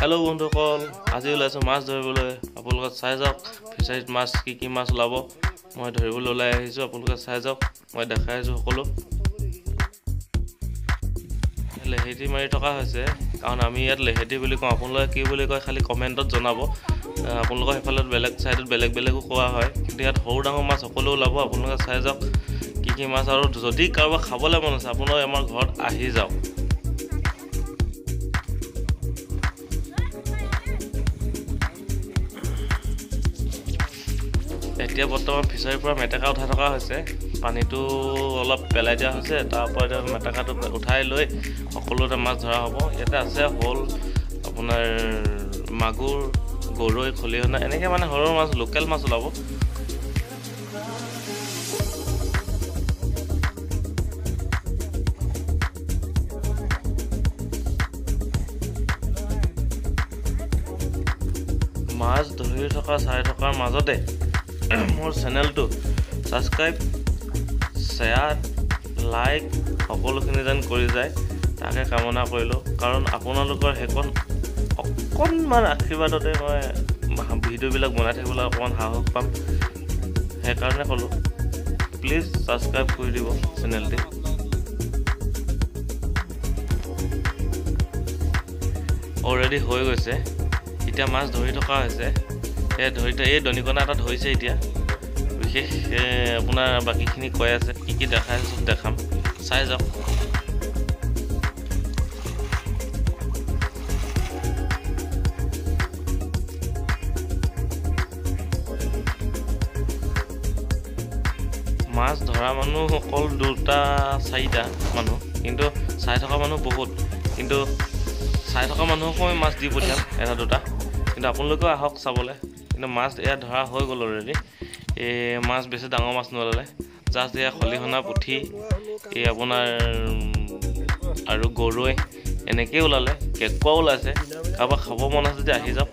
hello बंधुসকল আজি ওলাইছো মাছ ধৰিবলৈ আপোনালোকে চাই যাওক ফিচাৰীত মাছ কি মাছ ওলাব মই ধৰিবলৈ ওলাই আহিছো আপোনালোকে চাই যাওক মই দেখাই আছো সকলো লেহেটি মাৰি থকা হৈছে কাৰণ আমি ইয়াত লেহেটি বুলি কওঁ আপোনালোকে কি বুলি কয় খালি কমেন্টত জনাব আপোনালোকৰ হেফালত বেলেগ সাইডত বেলেগো কোৱা হয় কিন্তু ইয়াত সৰু ডাঙৰ মাছ সকলো ওলাব আপোনালোকে চাই যাওক কি মাছ আৰু যদি কাৰোবাক খাবলৈ মন আছে আপোনালোকে আমাৰ ঘৰত আহি যাওক এতিয়া বৰ্তমান ফিচাৰীৰ পৰা মেটেকা উঠাই থকা হৈছে পানীটো অলপ পেলাই দিয়া হৈছে তাৰ পৰা মেটেকাটো উঠাই লৈ সকলোতে মাছ ধৰা হ'ব ইয়াতে আছে হল আপোনাৰ মাগুৰ গৰৈ খলিহনা এনেকে মানে সৰু মাছ লোকেল মাছ ওলাব মাছ ধৰি থকা চাই থকাৰ মাজতে মোৰ চেনেলটো সাবস্ক্ৰাইব শেয়াৰ লাইক সকলোখিনি যেন কৰি যায় তাকে কামনা কৰিলো কাৰণ আপোনালোকৰ হেকন অকণমান আশীৰ্বাদতে মই ভিডিঅ'বিলাক বনাই থাকিবলৈ অকণমান সাহস পাম সেইকাৰণে ক'লো প্লিজ সাবস্ক্ৰাইব কৰি দিব চেনেলটো অলৰেডি হৈ গৈছে এতিয়া মাছ ধৰি থকা হৈছে এই দনিকণা এটা ধৰিছে এতিয়া বিশেষ আপোনাৰ বাকিখিনি কৈ আছে কি দেখাই আছে দেখাম চাই যাওক মাছ ধৰা মানুহ অকল দুটা চাৰিটা মানুহ কিন্তু চাই থকা মানুহ বহুত কিন্তু চাই থকা মানুহকো মই মাছ দি পঠিয়াম এটা দুটা কিন্তু আপোনালোকেও আহক চাবলৈ কিন্তু মাছ এয়া ধৰা হৈ গ'ল অলৰেডি এই মাছ বেছি ডাঙৰ মাছ নলালে জাষ্ট এয়া খলিহনা পুঠি এই আপোনাৰ আৰু গৰৈ এনেকৈ ওলালে কেঁকুৱাও ওলাইছে কাৰোবাক খাব মন আছে যদি আহি যাওক